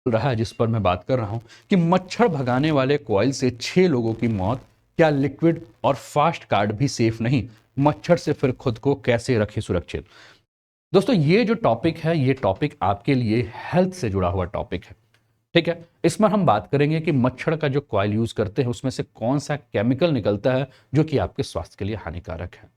रहा है जिस पर मैं बात कर रहा हूं कि मच्छर भगाने वाले कॉइल से 6 लोगों की मौत, क्या लिक्विड और फास्ट कार्ड भी सेफ नहीं, मच्छर से फिर खुद को कैसे रखें सुरक्षित। दोस्तों ये जो टॉपिक है, ये टॉपिक आपके लिए हेल्थ से जुड़ा हुआ टॉपिक है। ठीक है, इसमें हम बात करेंगे कि मच्छर का जो कॉइल यूज करते हैं उसमें से कौन सा केमिकल निकलता है जो कि आपके स्वास्थ्य के लिए हानिकारक है,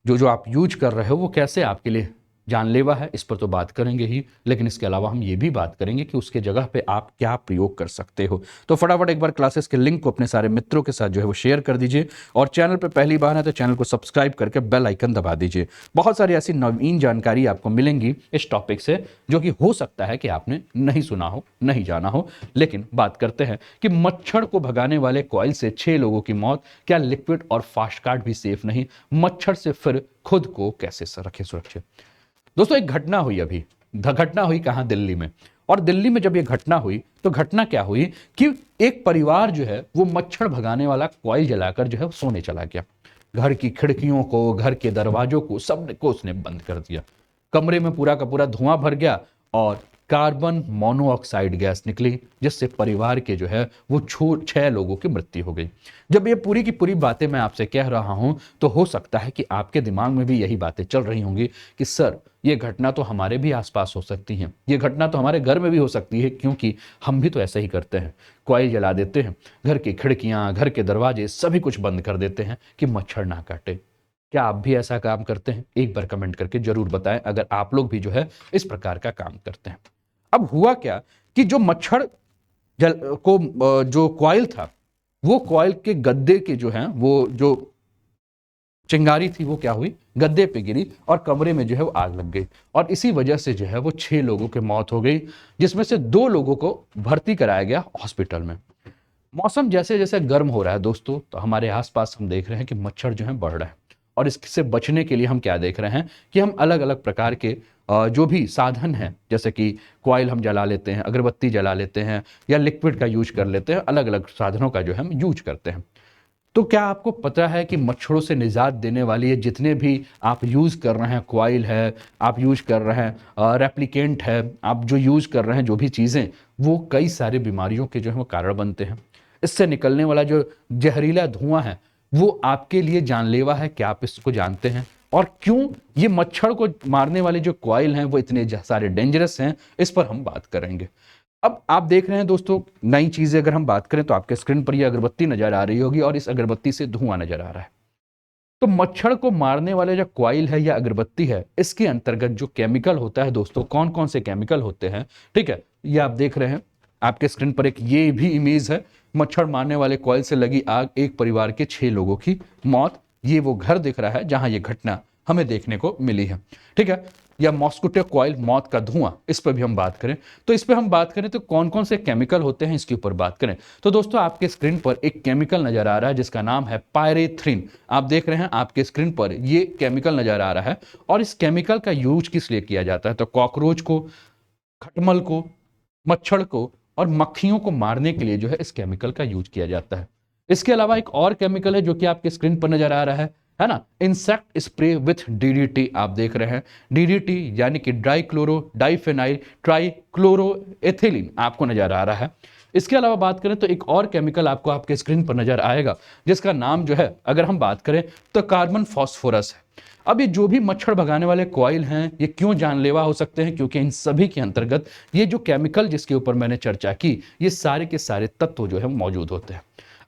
जो जो आप यूज कर रहे हो वो कैसे आपके लिए जानलेवा है, इस पर तो बात करेंगे ही, लेकिन इसके अलावा हम ये भी बात करेंगे कि उसके जगह पे आप क्या प्रयोग कर सकते हो। तो फटाफट एक बार क्लासेस के लिंक को अपने सारे मित्रों के साथ जो है वो शेयर कर दीजिए, और चैनल पे पहली बार है तो चैनल को सब्सक्राइब करके बेल आइकन दबा दीजिए। बहुत सारी ऐसी नवीन जानकारी आपको मिलेंगी इस टॉपिक से जो कि हो सकता है कि आपने नहीं सुना हो, नहीं जाना हो। लेकिन बात करते हैं कि मच्छर को भगाने वाले कॉइल से 6 लोगों की मौत, क्या लिक्विड और फास्ट कार्ड भी सेफ नहीं, मच्छर से फिर खुद को कैसे रखें सुरक्षित। दोस्तों एक घटना हुई अभी, घटना हुई कहां, दिल्ली में। और दिल्ली में जब ये घटना हुई तो घटना क्या हुई कि एक परिवार जो है वो मच्छर भगाने वाला कॉइल जलाकर जो है सोने चला गया। घर की खिड़कियों को, घर के दरवाजों को, सब को उसने बंद कर दिया। कमरे में पूरा का पूरा धुआं भर गया और कार्बन मोनोऑक्साइड गैस निकली, जिससे परिवार के जो है वो 6 लोगों की मृत्यु हो गई। जब ये पूरी की पूरी बातें मैं आपसे कह रहा हूं तो हो सकता है कि आपके दिमाग में भी यही बातें चल रही होंगी कि सर ये घटना तो हमारे भी आसपास हो सकती है, ये घटना तो हमारे घर में भी हो सकती है, क्योंकि हम भी तो ऐसा ही करते हैं, कॉइल जला देते हैं, घर की खिड़कियां, घर के दरवाजे सभी कुछ बंद कर देते हैं कि मच्छर ना काटे। क्या आप भी ऐसा काम करते हैं? एक बार कमेंट करके जरूर बताएं अगर आप लोग भी जो है इस प्रकार का काम करते हैं। अब हुआ क्या कि जो मच्छर जल को जो कॉइल था, वो कॉइल के गद्दे के जो है वो जो चिंगारी थी वो क्या हुई, गद्दे पे गिरी और कमरे में जो है वो आग लग गई, और इसी वजह से जो है वो 6 लोगों की मौत हो गई, जिसमें से 2 लोगों को भर्ती कराया गया हॉस्पिटल में। मौसम जैसे जैसे गर्म हो रहा है दोस्तों, तो हमारे आसपास हम देख रहे हैं कि मच्छर जो है बढ़ रहा है, और इससे बचने के लिए हम क्या देख रहे हैं कि हम अलग अलग प्रकार के जो भी साधन हैं, जैसे कि कॉइल हम जला लेते हैं, अगरबत्ती जला लेते हैं, या लिक्विड का यूज कर लेते हैं, अलग अलग साधनों का जो है हम यूज करते हैं। तो क्या आपको पता है कि मच्छरों से निजात देने वाली ये जितने भी आप यूज़ कर रहे हैं, कॉइल है, आप यूज कर रहे हैं रेप्लिकेंट है, आप जो यूज कर रहे हैं जो भी चीज़ें, वो कई सारी बीमारियों के जो है वो कारण बनते हैं। इससे निकलने वाला जो जहरीला धुआं है वो आपके लिए जानलेवा है, क्या आप इसको जानते हैं? और क्यों ये मच्छर को मारने वाले जो कॉइल हैं वो इतने सारे डेंजरस हैं, इस पर हम बात करेंगे। अब आप देख रहे हैं दोस्तों, नई चीजें अगर हम बात करें तो आपके स्क्रीन पर ये अगरबत्ती नजर आ रही होगी, और इस अगरबत्ती से धुआं नजर आ रहा है। तो मच्छर को मारने वाले जो कॉइल है या अगरबत्ती है, इसके अंतर्गत जो केमिकल होता है दोस्तों, कौन कौन से केमिकल होते हैं, ठीक है, ये आप देख रहे हैं आपके स्क्रीन पर। एक ये भी इमेज है, मच्छर मारने वाले कॉइल से लगी आग, एक परिवार के 6 लोगों की मौत। ये वो घर दिख रहा है जहां ये घटना हमें देखने को मिली है, ठीक है। या मॉस्किटो कॉइल, मौत का धुआं, इस पर भी हम बात करें तो इस पर हम बात करें तो कौन कौन से केमिकल होते हैं इसके ऊपर बात करें तो दोस्तों आपके स्क्रीन पर एक केमिकल नजर आ रहा है जिसका नाम है पायरेथ्रिन। आप देख रहे हैं आपके स्क्रीन पर ये केमिकल नजर आ रहा है, और इस केमिकल का यूज किस लिए किया जाता है, तो कॉकरोच को, खटमल को, मच्छर को और मक्खियों को मारने के लिए जो है इस केमिकल का यूज किया जाता है। इसके अलावा एक और केमिकल है जो कि आपके स्क्रीन पर नजर आ रहा है ना, इंसेक्ट स्प्रे विथ डीडीटी। आप देख रहे हैं डीडीटी यानी कि डाई क्लोरो डाइफेनाइल ट्राइक्लोरो एथिलीन आपको नजर आ रहा है। इसके अलावा बात करें तो एक और केमिकल आपको आपके स्क्रीन पर नजर आएगा जिसका नाम जो है, अगर हम बात करें तो कार्बन फॉस्फोरस है। अब ये जो भी मच्छर भगाने वाले कॉइल हैं ये क्यों जानलेवा हो सकते हैं, क्योंकि इन सभी के अंतर्गत ये जो केमिकल जिसके ऊपर मैंने चर्चा की, ये सारे के सारे तत्व जो है मौजूद होते हैं।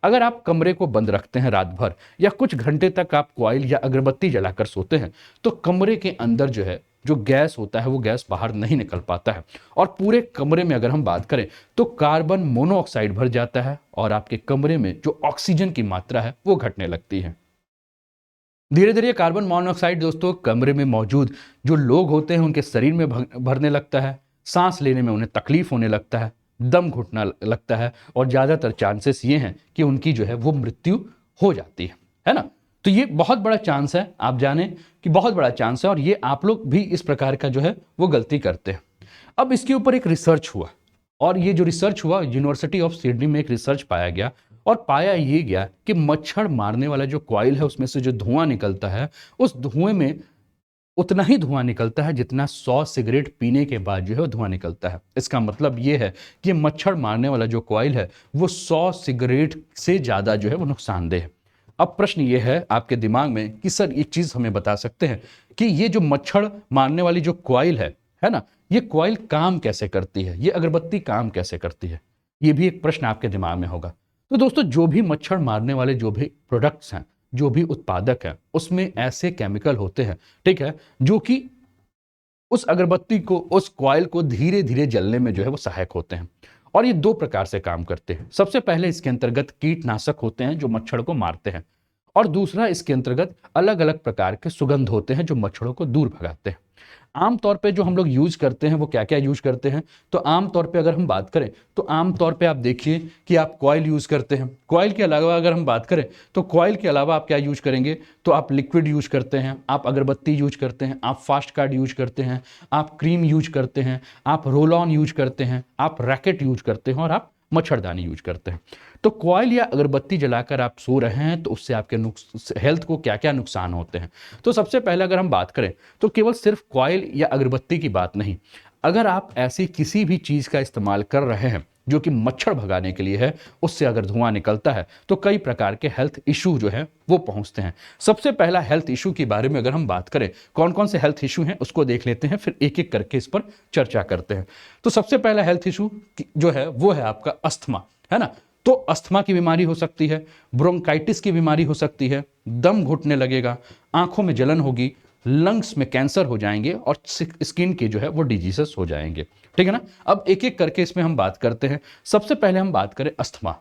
अगर आप कमरे को बंद रखते हैं रात भर या कुछ घंटे तक आप कॉइल या अगरबत्ती जलाकर सोते हैं, तो कमरे के अंदर जो है जो गैस होता है वो गैस बाहर नहीं निकल पाता है, और पूरे कमरे में अगर हम बात करें तो कार्बन मोनोऑक्साइड भर जाता है, और आपके कमरे में जो ऑक्सीजन की मात्रा है वो घटने लगती है। धीरे धीरे कार्बन मोनोऑक्साइड दोस्तों कमरे में मौजूद जो लोग होते हैं उनके शरीर में भरने लगता है, सांस लेने में उन्हें तकलीफ होने लगता है, दम घुटना लगता है, और ज़्यादातर चांसेस ये हैं कि उनकी जो है वो मृत्यु हो जाती है ना। तो ये बहुत बड़ा चांस है, आप जाने कि बहुत बड़ा चांस है, और ये आप लोग भी इस प्रकार का जो है वो गलती करते हैं। अब इसके ऊपर एक रिसर्च हुआ, और ये जो रिसर्च हुआ यूनिवर्सिटी ऑफ सिडनी में एक रिसर्च पाया गया, और पाया ये गया कि मच्छर मारने वाला जो कॉइल है उसमें से जो धुआं निकलता है, उस धुएं में उतना ही धुआं निकलता है जितना 100 सिगरेट पीने के बाद जो है वो धुआं निकलता है। इसका मतलब ये है कि मच्छर मारने वाला जो कॉइल है वो 100 सिगरेट से ज़्यादा जो है वो नुकसानदेह है। अब प्रश्न ये है आपके दिमाग में कि सर एक चीज़ हमें बता सकते हैं कि ये जो मच्छर मारने वाली जो कॉइल है ना, ये कॉइल काम कैसे करती है, ये अगरबत्ती काम कैसे करती है, ये भी एक प्रश्न आपके दिमाग में होगा। तो दोस्तों जो भी मच्छर मारने वाले जो भी प्रोडक्ट्स हैं, जो भी उत्पादक है, उसमें ऐसे केमिकल होते हैं, ठीक है, जो कि उस अगरबत्ती को, उस कॉइल को धीरे धीरे जलने में जो है वो सहायक होते हैं। और ये दो प्रकार से काम करते हैं। सबसे पहले इसके अंतर्गत कीटनाशक होते हैं जो मच्छर को मारते हैं, और दूसरा इसके अंतर्गत अलग अलग प्रकार के सुगंध होते हैं जो मच्छरों को दूर भगाते हैं। आमतौर पे जो हम लोग यूज करते हैं वो क्या क्या यूज करते हैं, तो आमतौर पे अगर हम बात करें तो आमतौर पे आप देखिए कि आप कॉइल यूज करते हैं। कॉइल के अलावा अगर हम बात करें तो कॉइल के अलावा आप क्या यूज करेंगे, तो आप लिक्विड यूज करते हैं, आप अगरबत्ती यूज करते हैं, आप फास्ट कार्ड यूज करते हैं, आप क्रीम यूज करते हैं, आप रोल ऑन यूज करते हैं, आप रैकेट यूज करते हैं, और आप मच्छरदानी यूज करते हैं। तो कॉइल या अगरबत्ती जलाकर आप सो रहे हैं तो उससे आपके हेल्थ को क्या क्या नुकसान होते हैं। तो सबसे पहले अगर हम बात करें तो केवल सिर्फ कॉइल या अगरबत्ती की बात नहीं, अगर आप ऐसी किसी भी चीज़ का इस्तेमाल कर रहे हैं जो कि मच्छर भगाने के लिए है, उससे अगर धुआं निकलता है तो कई प्रकार के हेल्थ इशू जो है वो पहुंचते हैं। सबसे पहला हेल्थ इशू के बारे में अगर हम बात करें, कौन कौन से हेल्थ इशू हैं उसको देख लेते हैं, फिर एक एक करके इस पर चर्चा करते हैं। तो सबसे पहला हेल्थ इशू जो है वो है आपका अस्थमा, है ना। तो अस्थमा की बीमारी हो सकती है, ब्रोंकाइटिस की बीमारी हो सकती है, दम घुटने लगेगा, आंखों में जलन होगी, लंग्स में कैंसर हो जाएंगे, और स्किन के जो है वो डिजीजेस हो जाएंगे, ठीक है ना। अब एक एक करके इसमें हम बात करते हैं। सबसे पहले हम बात करें अस्थमा।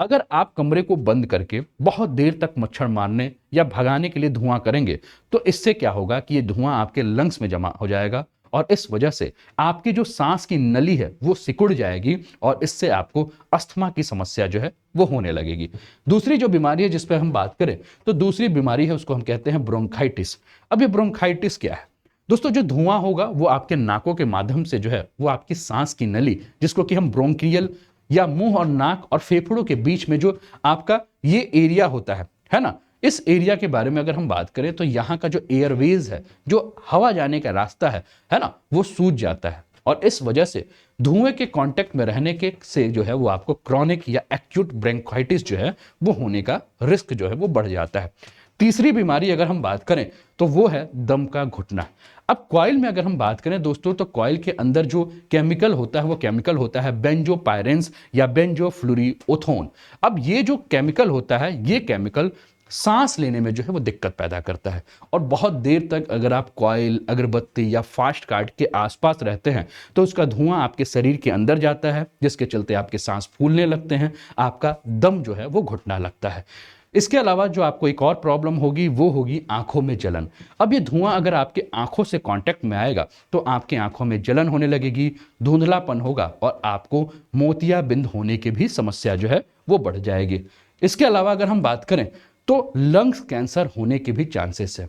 अगर आप कमरे को बंद करके बहुत देर तक मच्छर मारने या भगाने के लिए धुआं करेंगे तो इससे क्या होगा कि ये धुआं आपके लंग्स में जमा हो जाएगा, और इस वजह से आपकी जो सांस की नली है वो सिकुड़ जाएगी, और इससे आपको अस्थमा की समस्या जो है वो होने लगेगी। दूसरी जो बीमारी है जिस पर हम बात करें तो दूसरी बीमारी है, उसको हम कहते हैं ब्रोंकाइटिस। अब ये ब्रोंकाइटिस क्या है दोस्तों, जो धुआं होगा वो आपके नाकों के माध्यम से जो है वो आपकी सांस की नली, जिसको कि हम ब्रोंकियल या मुंह और नाक और फेफड़ों के बीच में जो आपका ये एरिया होता है ना, इस एरिया के बारे में अगर हम बात करें तो यहाँ का जो एयरवेज है, जो हवा जाने का रास्ता है ना, वो सूज जाता है, और इस वजह से धुएं के कांटेक्ट में रहने के से जो है वो आपको क्रॉनिक या एक्यूट ब्रोंकाइटिस जो है वो होने का रिस्क जो है वो बढ़ जाता है। तीसरी बीमारी अगर हम बात करें तो वो है दम का घुटना। अब कॉइल में अगर हम बात करें दोस्तों तो कॉइल के अंदर जो केमिकल होता है वो केमिकल होता है बेंजोपायरेंस या बेंजोफ्लोरिओथोन। अब ये जो केमिकल होता है, ये केमिकल सांस लेने में जो है वो दिक्कत पैदा करता है, और बहुत देर तक अगर आप कॉइल, अगरबत्ती या फास्ट कार्ड के आसपास रहते हैं तो उसका धुआं आपके शरीर के अंदर जाता है, जिसके चलते आपके सांस फूलने लगते हैं, आपका दम जो है वो घुटने लगता है। इसके अलावा जो आपको एक और प्रॉब्लम होगी वो होगी आंखों में जलन। अब ये धुआं अगर आपके आंखों से कांटेक्ट में आएगा तो आपकी आंखों में जलन होने लगेगी, धुंधलापन होगा, और आपको मोतियाबिंद होने की भी समस्या जो है वो बढ़ जाएगी। इसके अलावा अगर हम बात करें तो लंग्स कैंसर होने के भी चांसेस है।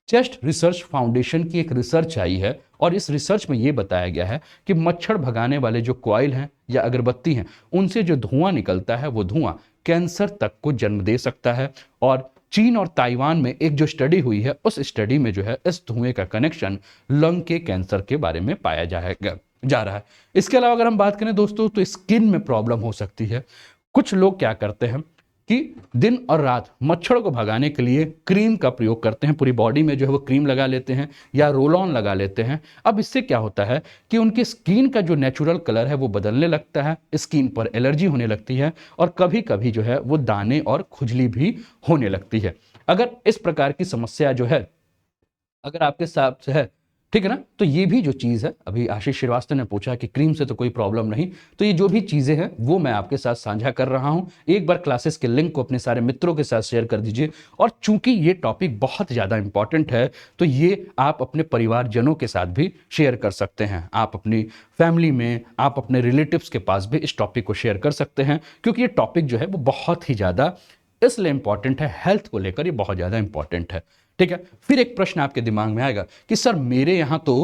चेस्ट रिसर्च फाउंडेशन की एक रिसर्च आई है, और इस रिसर्च में यह बताया गया है कि मच्छर भगाने वाले जो कॉइल हैं या अगरबत्ती हैं, उनसे जो धुआं निकलता है वो धुआं कैंसर तक को जन्म दे सकता है। और चीन और ताइवान में एक जो स्टडी हुई है, उस स्टडी में जो है इस धुएं का कनेक्शन लंग के कैंसर के बारे में पाया जा रहा है। इसके अलावा अगर हम बात करें दोस्तों तो स्किन में प्रॉब्लम हो सकती है। कुछ लोग क्या करते हैं कि दिन और रात मच्छर को भगाने के लिए क्रीम का प्रयोग करते हैं, पूरी बॉडी में जो है वो क्रीम लगा लेते हैं या रोल ऑन लगा लेते हैं। अब इससे क्या होता है कि उनकी स्किन का जो नेचुरल कलर है वो बदलने लगता है, स्किन पर एलर्जी होने लगती है, और कभी कभी जो है वो दाने और खुजली भी होने लगती है। अगर इस प्रकार की समस्या जो है अगर आपके साथ है, ठीक है ना, तो ये भी जो चीज़ है, अभी आशीष श्रीवास्तव ने पूछा कि क्रीम से तो कोई प्रॉब्लम नहीं, तो ये जो भी चीज़ें हैं वो मैं आपके साथ साझा कर रहा हूं। एक बार क्लासेस के लिंक को अपने सारे मित्रों के साथ शेयर कर दीजिए, और चूंकि ये टॉपिक बहुत ज़्यादा इंपॉर्टेंट है तो ये आप अपने परिवारजनों के साथ भी शेयर कर सकते हैं। आप अपनी फैमिली में, आप अपने रिलेटिव्स के पास भी इस टॉपिक को शेयर कर सकते हैं, क्योंकि ये टॉपिक जो है वो बहुत ही ज़्यादा इसलिए इंपॉर्टेंट है, हेल्थ को लेकर ये बहुत ज़्यादा इंपॉर्टेंट है, ठीक है। फिर एक प्रश्न आपके दिमाग में आएगा कि सर मेरे यहां तो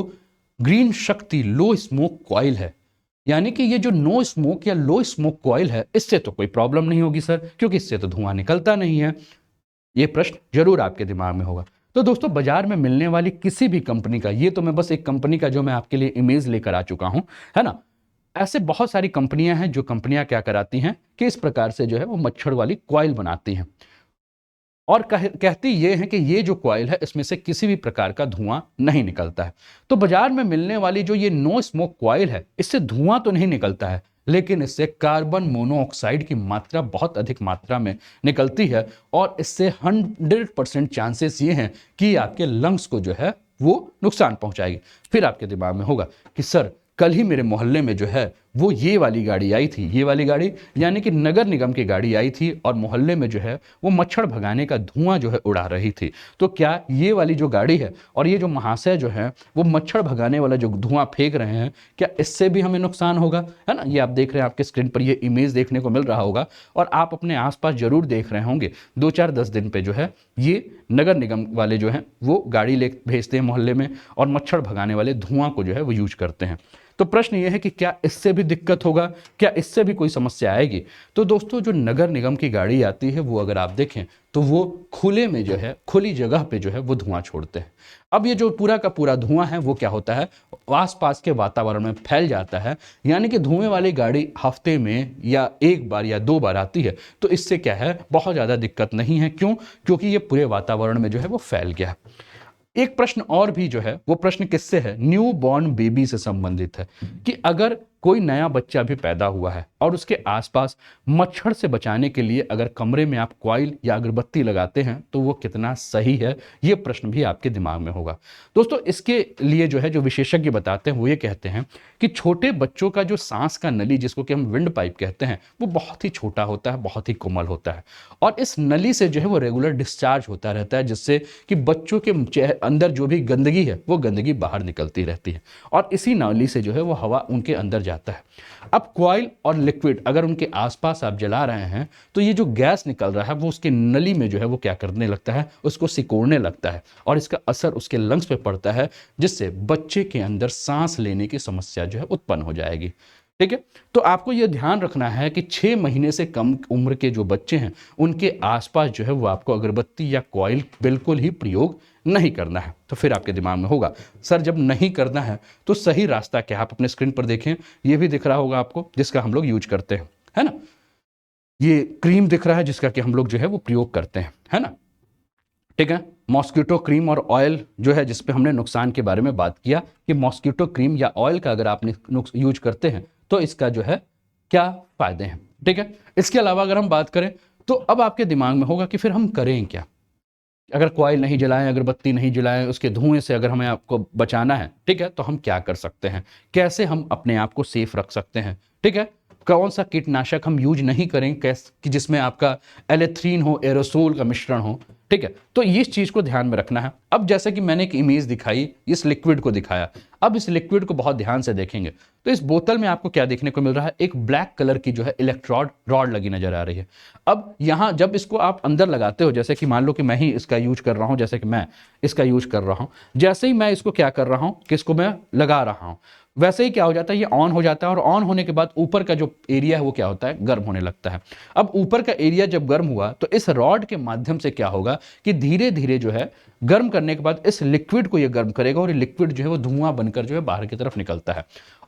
ग्रीन शक्ति लो स्मोक कॉइल है, यानी कि ये जो नो स्मोक या लो स्मोक कॉइल है इससे तो कोई प्रॉब्लम नहीं होगी सर, क्योंकि इससे तो धुआं निकलता नहीं है। ये प्रश्न जरूर आपके दिमाग में होगा। तो दोस्तों बाजार में मिलने वाली किसी भी कंपनी का, ये तो मैं बस एक कंपनी का जो मैं आपके लिए इमेज लेकर आ चुका हूं, है ना, ऐसे बहुत सारी कंपनियां हैं जो कंपनियां क्या कराती हैं कि इस प्रकार से जो है वो मच्छर वाली कॉइल बनाती हैं और कहती ये है कि ये जो कॉइल है इसमें से किसी भी प्रकार का धुआं नहीं निकलता है। तो बाजार में मिलने वाली जो ये नो स्मोक कॉइल है, इससे धुआं तो नहीं निकलता है, लेकिन इससे कार्बन मोनोऑक्साइड की मात्रा बहुत अधिक मात्रा में निकलती है और इससे 100% चांसेस ये हैं कि आपके लंग्स को जो है वो नुकसान पहुंचाएगी। फिर आपके दिमाग में होगा कि सर कल ही मेरे मोहल्ले में जो है वो ये वाली गाड़ी आई थी, ये वाली गाड़ी यानी कि नगर निगम की गाड़ी आई थी और मोहल्ले में जो है वो मच्छर भगाने का धुआं जो है उड़ा रही थी। तो क्या ये वाली जो गाड़ी है और ये जो महाशय जो है वो मच्छर भगाने वाला जो धुआं फेंक रहे हैं, क्या इससे भी हमें नुकसान होगा? है ना, ये आप देख रहे हैं, आपके स्क्रीन पर ये इमेज देखने को मिल रहा होगा और आप अपने आसपास जरूर देख रहे होंगे 2-4-10 दिन पे जो है ये नगर निगम वाले जो हैं वो गाड़ी ले भेजते हैं मोहल्ले में और मच्छर भगाने वाले धुआं को जो है वो यूज करते हैं। तो प्रश्न यह है कि क्या इससे भी दिक्कत होगा, क्या इससे भी कोई समस्या आएगी? तो दोस्तों जो नगर निगम की गाड़ी आती है वो अगर आप देखें तो वो खुले में जो है, खुली जगह पे जो है वो धुआं छोड़ते हैं। अब ये जो पूरा का पूरा धुआं है वो क्या होता है, आसपास के वातावरण में फैल जाता है। यानी कि धुएं वाली गाड़ी हफ्ते में या 1 बार या 2 बार आती है तो इससे क्या है, बहुत ज़्यादा दिक्कत नहीं है। क्यों? क्योंकि ये पूरे वातावरण में जो है वो फैल गया है। एक प्रश्न और भी जो है वो प्रश्न किससे है, न्यू बॉर्न बेबी से संबंधित है कि अगर कोई नया बच्चा भी पैदा हुआ है और उसके आसपास मच्छर से बचाने के लिए अगर कमरे में आप कॉइल या अगरबत्ती लगाते हैं तो वो कितना सही है, ये प्रश्न भी आपके दिमाग में होगा। दोस्तों इसके लिए जो है जो विशेषज्ञ बताते हैं वो ये कहते हैं कि छोटे बच्चों का जो सांस का नली, जिसको कि हम विंड पाइप कहते हैं, वो बहुत ही छोटा होता है, बहुत ही कोमल होता है और इस नली से जो है वो रेगुलर डिस्चार्ज होता रहता है, जिससे कि बच्चों के अंदर जो भी गंदगी है वो गंदगी बाहर निकलती रहती है और इसी नली से जो है वो हवा उनके अंदर जाता है। अब कॉइल और लिक्विड अगर उनके आसपास आप जला रहे हैं तो ये जो गैस निकल रहा है वो उसके नली में जो है वो क्या करने लगता है, उसको सिकोड़ने लगता है और इसका असर उसके लंग्स पे पड़ता है, जिससे बच्चे के अंदर सांस लेने की समस्या जो है उत्पन्न हो जाएगी। ठीक है, तो आपको यह ध्यान रखना है कि 6 महीने से कम उम्र के जो बच्चे हैं उनके आसपास जो है वो आपको अगरबत्ती या कॉइल बिल्कुल ही प्रयोग नहीं करना है। तो फिर आपके दिमाग में होगा सर जब नहीं करना है तो सही रास्ता क्या है? आप अपने स्क्रीन पर देखें, ये भी दिख रहा होगा आपको जिसका हम लोग यूज करते हैं, है ना, ये क्रीम दिख रहा है जिसका कि हम लोग जो है वो प्रयोग करते हैं, है ना। ठीक है, मॉस्किटो क्रीम और ऑयल जो है जिस पे हमने नुकसान के बारे में बात किया कि मॉस्किटो क्रीम या ऑयल का अगर आप यूज करते हैं तो इसका जो है क्या फायदे हैं। ठीक है, इसके अलावा अगर हम बात करें तो अब आपके दिमाग में होगा कि फिर हम करें क्या, अगर कॉइल नहीं जलाएं, अगरबत्ती नहीं जलाएं, उसके धुएं से अगर हमें आपको बचाना है, ठीक है, तो हम क्या कर सकते हैं, कैसे हम अपने आप को सेफ रख सकते हैं। ठीक है, कौन सा कीटनाशक हम यूज नहीं करें कैसे कि जिसमें आपका एलेथ्रीन हो, एरोसोल का मिश्रण हो। ठीक है, तो इस चीज को ध्यान में रखना है। अब जैसे कि मैंने एक इमेज दिखाई, इस लिक्विड को दिखाया, अब इस लिक्विड को बहुत ध्यान से देखेंगे तो इस बोतल में आपको क्या देखने को मिल रहा है, एक ब्लैक कलर की जो है इलेक्ट्रोड रॉड लगी नजर आ रही है। अब यहां जब इसको आप अंदर लगाते हो, जैसे कि मान लो कि मैं ही इसका यूज कर रहा हूं, जैसे कि मैं इसका यूज कर रहा हूं, जैसे ही मैं इसको क्या कर रहा हूं कि इसको मैं लगा रहा हूं, वैसे ही क्या हो जाता है, ये ऑन हो जाता है और ऑन होने के बाद ऊपर का जो एरिया है वो क्या होता है, गर्म होने लगता है। अब ऊपर का एरिया जब गर्म हुआ तो इस रॉड के माध्यम से क्या होगा कि धीरे धीरे जो है गर्म करने के बाद इस लिक्विड को ये गर्म करेगा और ये लिक्विड जो है वो धुआं बनकर जो है बाहर की तरफ निकलता है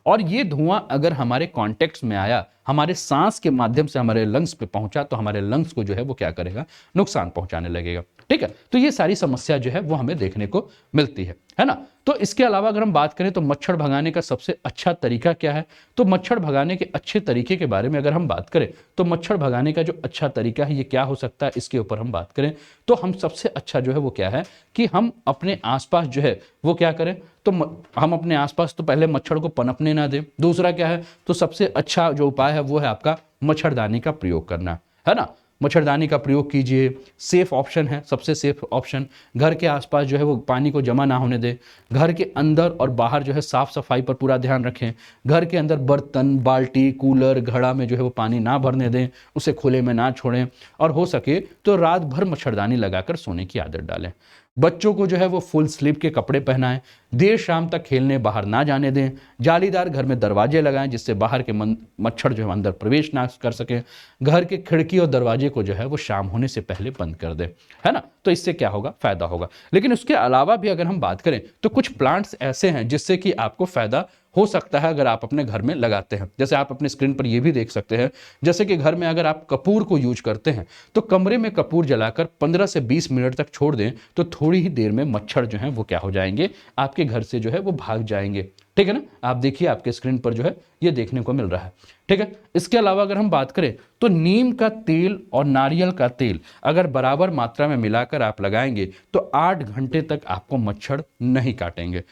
और ये धुआं अगर हमारे कॉन्टेक्ट में आया, हमारे सांस के माध्यम से हमारे लंग्स पे पहुंचा तो हमारे लंग्स को जो है वो क्या करेगा, नुकसान पहुंचाने लगेगा। ठीक है, तो ये सारी समस्या जो है वो हमें देखने को मिलती है ना। तो इसके अलावा अगर हम बात करें तो मच्छर भगाने का सबसे अच्छा तरीका क्या है, तो मच्छर भगाने के अच्छे तरीके के बारे में अगर हम बात करें तो मच्छर भगाने का जो अच्छा तरीका है ये क्या हो सकता है, इसके ऊपर हम बात करें तो हम सबसे अच्छा जो है वो क्या है कि हम अपने आसपास जो है वो क्या करें, तो हम अपने आसपास तो पहले मच्छर को पनपने ना दें। दूसरा क्या है, तो सबसे अच्छा जो उपाय है वो है आपका मच्छरदानी का प्रयोग करना, है ना। मच्छरदानी का प्रयोग कीजिए, सेफ ऑप्शन है, सबसे सेफ ऑप्शन। घर के आसपास जो है वो पानी को जमा ना होने दें। घर के अंदर और बाहर जो है साफ सफाई पर पूरा ध्यान रखें। घर के अंदर बर्तन, बाल्टी, कूलर, घड़ा में जो है वो पानी ना भरने दें, उसे खुले में ना छोड़ें और हो सके तो रात भर मच्छरदानी लगाकर सोने की आदत डालें। बच्चों को जो है वो फुल स्लीव के कपड़े पहनाएं, देर शाम तक खेलने बाहर ना जाने दें, जालीदार घर में दरवाजे लगाएं जिससे बाहर के मच्छर जो है अंदर प्रवेश ना कर सकें, घर के खिड़की और दरवाजे को जो है वो शाम होने से पहले बंद कर दें, है ना। तो इससे क्या होगा, फायदा होगा। लेकिन उसके अलावा भी अगर हम बात करें तो कुछ प्लांट्स ऐसे हैं जिससे कि आपको फायदा हो सकता है अगर आप अपने घर में लगाते हैं। जैसे आप अपने स्क्रीन पर ये भी देख सकते हैं, जैसे कि घर में अगर आप कपूर को यूज करते हैं तो कमरे में कपूर जलाकर 15 से 20 मिनट तक छोड़ दें तो थोड़ी ही देर में मच्छर जो है वो क्या हो जाएंगे, आपके घर से जो है वो भाग जाएंगे। ठीक है ना, आप देखिए आपके स्क्रीन पर जो है ये देखने को मिल रहा है। ठीक है, इसके अलावा अगर हम बात करें तो नीम का तेल और नारियल का तेल अगर बराबर मात्रा में मिलाकर आप लगाएंगे तो 8 घंटे तक आपको मच्छर नहीं काटेंगे।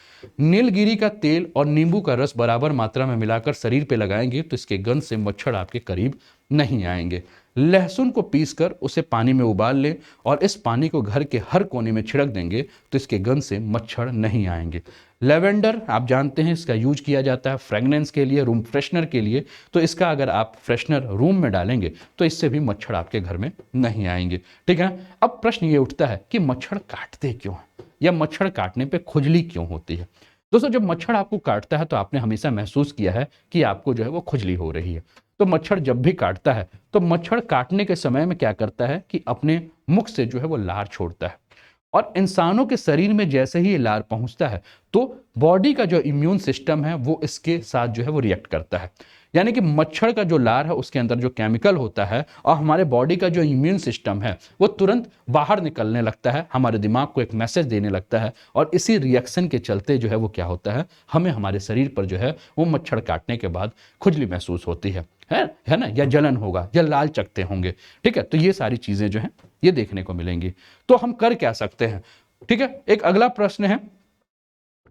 नीलगिरी का तेल और नींबू का रस बराबर मात्रा में मिलाकर शरीर पे लगाएंगे तो इसके गंध से मच्छर आपके करीब नहीं आएंगे। लहसुन को पीसकर उसे पानी में उबाल लें और इस पानी को घर के हर कोने में छिड़क देंगे तो इसके गंध से मच्छर नहीं आएंगे। लेवेंडर आप जानते हैं इसका यूज किया जाता है फ्रेगनेंस के लिए, रूम फ्रेशनर के लिए, तो इसका अगर आप फ्रेशनर रूम में डालेंगे तो इससे भी मच्छर आपके घर में नहीं आएंगे। ठीक है, अब प्रश्न ये उठता है कि मच्छर काटते क्यों हैं या मच्छर काटने पे खुजली क्यों होती है। दोस्तों, जब मच्छर आपको काटता है तो आपने हमेशा महसूस किया है कि आपको जो है वो खुजली हो रही है। तो मच्छर जब भी काटता है तो मच्छर काटने के समय में क्या करता है कि अपने मुख से जो है वो लार छोड़ता है और इंसानों के शरीर में जैसे ही ये लार पहुंचता है तो बॉडी का जो इम्यून सिस्टम है वो इसके साथ जो है वो रिएक्ट करता है। यानी कि मच्छर का जो लार है उसके अंदर जो केमिकल होता है और हमारे बॉडी का जो इम्यून सिस्टम है वो तुरंत बाहर निकलने लगता है, हमारे दिमाग को एक मैसेज देने लगता है और इसी रिएक्शन के चलते जो है वो क्या होता है, हमें हमारे शरीर पर जो है वो मच्छर काटने के बाद खुजली महसूस होती है ना, या जलन होगा या लाल चकते होंगे। ठीक है, तो ये सारी चीजें जो है ये देखने को मिलेंगी। तो हम कर क्या सकते हैं? ठीक है, एक अगला प्रश्न है,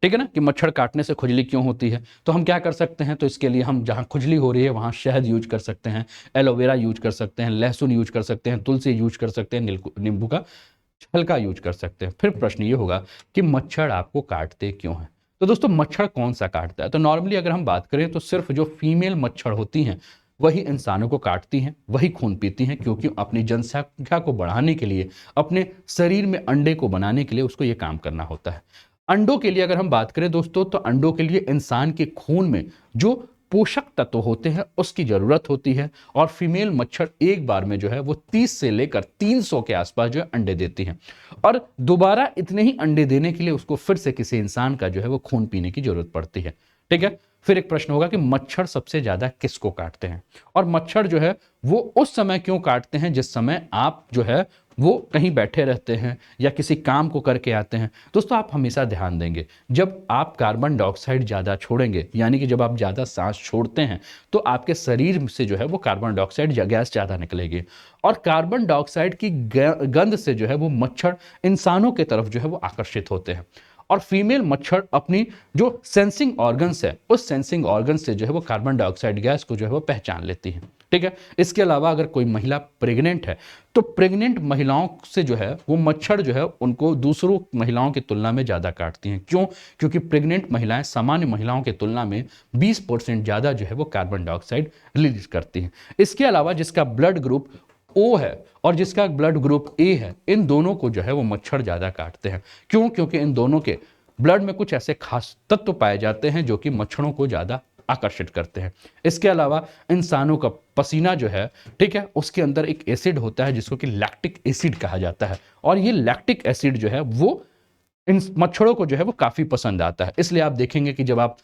ठीक है ना, कि मच्छर काटने से खुजली क्यों होती है। तो हम क्या कर सकते हैं, तो इसके लिए हम जहां खुजली हो रही है वहां शहद यूज कर सकते हैं, एलोवेरा यूज कर सकते हैं, लहसुन यूज कर सकते हैं, तुलसी यूज कर सकते हैं, नींबू का छलका यूज कर सकते हैं। फिर प्रश्न ये होगा कि मच्छर आपको काटते क्यों हैं। तो दोस्तों, मच्छर कौन सा काटता है? तो नॉर्मली अगर हम बात करें तो सिर्फ जो फीमेल मच्छर होती हैं वही इंसानों को काटती हैं, वही खून पीती हैं, क्योंकि अपनी जनसंख्या को बढ़ाने के लिए, अपने शरीर में अंडे को बनाने के लिए उसको ये काम करना होता है। अंडों के लिए अगर हम बात करें दोस्तों तो अंडों के लिए इंसान के खून में जो पोषक तत्व होते हैं उसकी जरूरत होती है और फीमेल मच्छर एक बार में जो है वो 30 से लेकर 300 के आसपास जो है अंडे देती हैं और दोबारा इतने ही अंडे देने के लिए उसको फिर से किसी इंसान का जो है वो खून पीने की जरूरत पड़ती है। ठीक है, फिर एक प्रश्न होगा कि मच्छर सबसे ज्यादा किसको काटते हैं और मच्छर जो है वो उस समय क्यों काटते हैं जिस समय आप जो है वो कहीं बैठे रहते हैं या किसी काम को करके आते हैं। दोस्तों, आप हमेशा ध्यान देंगे जब आप कार्बन डाइऑक्साइड ज़्यादा छोड़ेंगे, यानी कि जब आप ज़्यादा सांस छोड़ते हैं तो आपके शरीर से जो है वो कार्बन डाइऑक्साइड गैस ज़्यादा निकलेगी और कार्बन डाइऑक्साइड की गंध से जो है वो मच्छर इंसानों की तरफ जो है वो आकर्षित होते हैं और फीमेल मच्छर अपनी जो सेंसिंग ऑर्गन्स है उस सेंसिंग ऑर्गन से जो है वो कार्बन डाइऑक्साइड गैस को जो है वो पहचान लेती है। ठीक है, इसके अलावा अगर कोई महिला प्रेग्नेंट है तो प्रेग्नेंट महिलाओं से जो है वो मच्छर जो है उनको दूसरों महिलाओं की तुलना में ज़्यादा काटती हैं। क्यों? क्योंकि प्रेग्नेंट महिलाएं सामान्य महिलाओं की तुलना में 20% ज़्यादा जो है वो कार्बन डाइऑक्साइड रिलीज करती हैं। इसके अलावा जिसका ब्लड ग्रुप O है और जिसका ब्लड ग्रुप A है, इन दोनों को जो है वो मच्छर ज़्यादा काटते हैं। क्यों? क्योंकि इन दोनों के ब्लड में कुछ ऐसे खास तत्व पाए जाते हैं जो कि मच्छरों को ज़्यादा आकर्षित करते हैं। इसके अलावा इंसानों का पसीना जो है, ठीक है, उसके अंदर एक एसिड होता है जिसको कि लैक्टिक एसिड कहा जाता है और ये लैक्टिक एसिड जो है वो इन मच्छरों को जो है वो काफ़ी पसंद आता है। इसलिए आप देखेंगे कि जब आप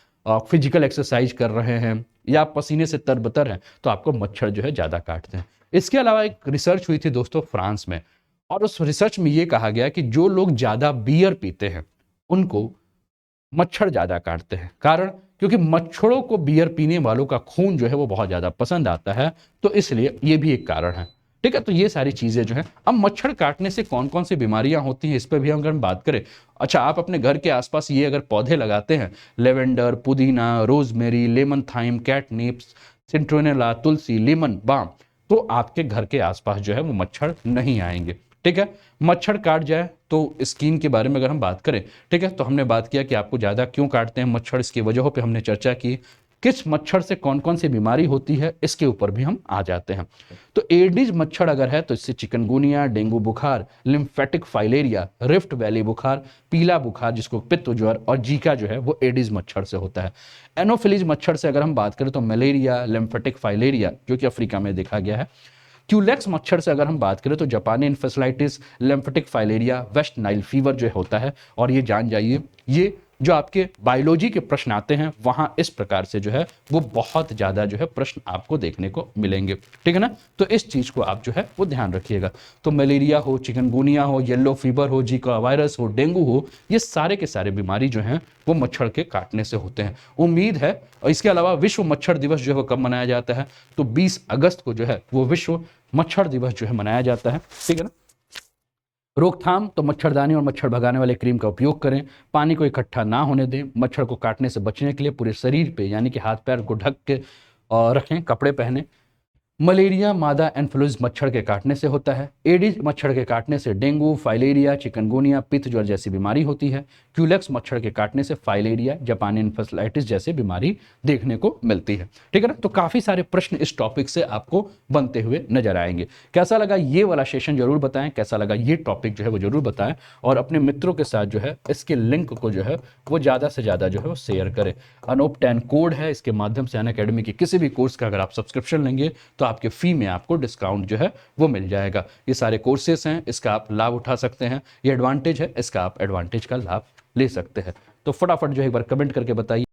फिजिकल एक्सरसाइज कर रहे हैं या आप पसीने से तरबतर हैं तो आपको मच्छर जो है ज़्यादा काटते हैं। इसके अलावा एक रिसर्च हुई थी दोस्तों फ्रांस में और उस रिसर्च में ये कहा गया कि जो लोग ज़्यादा बियर पीते हैं उनको मच्छर ज़्यादा काटते हैं। कारण? क्योंकि मच्छरों को बियर पीने वालों का खून जो है वो बहुत ज़्यादा पसंद आता है, तो इसलिए ये भी एक कारण है। ठीक है, तो ये सारी चीज़ें जो है। अब मच्छर काटने से कौन कौन सी बीमारियां होती हैं इस पर भी अगर हम बात करें। अच्छा, आप अपने घर के आसपास ये अगर पौधे लगाते हैं, लेवेंडर, पुदीना, रोजमेरी, लेमन थाइम, कैटनिप्स, सिट्रोनेला, तुलसी, लेमन बाम, तो आपके घर के आसपास जो है वो मच्छर नहीं आएंगे। ठीक है, मच्छर काट जाए तो स्किन के बारे में अगर हम बात करें, ठीक है, तो हमने बात किया कि आपको ज़्यादा क्यों काटते हैं मच्छर, इसकी वजहों पे हमने चर्चा की। किस मच्छर से कौन कौन सी बीमारी होती है इसके ऊपर भी हम आ जाते हैं। तो एडिज मच्छर अगर है तो इससे चिकनगुनिया, डेंगू बुखार, लिम्फेटिक फाइलेरिया, रिफ्ट वैली बुखार, पीला बुखार जिसको पित्त ज्वर और जीका जो है वो एडिज मच्छर से होता है। एनोफिलीज मच्छर से अगर हम बात करें तो मलेरिया, लिम्फेटिक फाइलेरिया जो कि अफ्रीका में देखा गया है। क्यूलेक्स मच्छर से अगर हम बात करें तो जापानी encephalitis, lymphatic filaria, west Nile fever जो होता है। और ये जान जाइए, ये जो आपके बायोलॉजी के प्रश्न आते हैं वहां इस प्रकार से जो है वो बहुत ज्यादा जो है प्रश्न आपको देखने को मिलेंगे, ठीक है ना। तो इस चीज को आप जो है वो ध्यान रखिएगा। तो मलेरिया हो, चिकनगुनिया हो, येलो फीवर हो, जीका वायरस हो, डेंगू हो, ये सारे के सारे बीमारी जो हैं वो मच्छर के काटने से होते हैं। उम्मीद है। और इसके अलावा विश्व मच्छर दिवस जो है वो कब मनाया जाता है, तो 20 अगस्त को जो है वो विश्व मच्छर दिवस जो है मनाया जाता है, ठीक है ना। रोकथाम, तो मच्छरदानी और मच्छर भगाने वाले क्रीम का उपयोग करें। पानी को इकट्ठा ना होने दें। मच्छर को काटने से बचने के लिए पूरे शरीर पे यानी कि हाथ पैर को ढक के रखें, कपड़े पहने। मलेरिया मादा एन्फ्लुएंजा मच्छर के काटने से होता है। एडिस मच्छर के काटने से डेंगू, फाइलेरिया, चिकनगुनिया, पित्त ज्वर जैसी बीमारी होती है। क्यूलेक्स मच्छर के काटने से फाइलेरिया, जापानी इन्फेसलाइटिस जैसी बीमारी देखने को मिलती है, ठीक है ना। तो काफी सारे प्रश्न इस टॉपिक से आपको बनते हुए नजर आएंगे। कैसा लगा ये वाला सेशन जरूर बताएं, कैसा लगा ये टॉपिक जो है वो जरूर बताएं, और अपने मित्रों के साथ जो है इसके लिंक को जो है वो ज्यादा से ज्यादा जो है वो शेयर करें। अनोप 10 कोड है, इसके माध्यम से अनअकैडमी की किसी भी कोर्स का अगर आप सब्सक्रिप्शन लेंगे तो आपके फी में आपको डिस्काउंट जो है वो मिल जाएगा। ये सारे कोर्सेस हैं, इसका आप लाभ उठा सकते हैं। ये एडवांटेज है, इसका आप एडवांटेज का लाभ ले सकते हैं। तो फटाफट जो है एक बार कमेंट करके बताइए।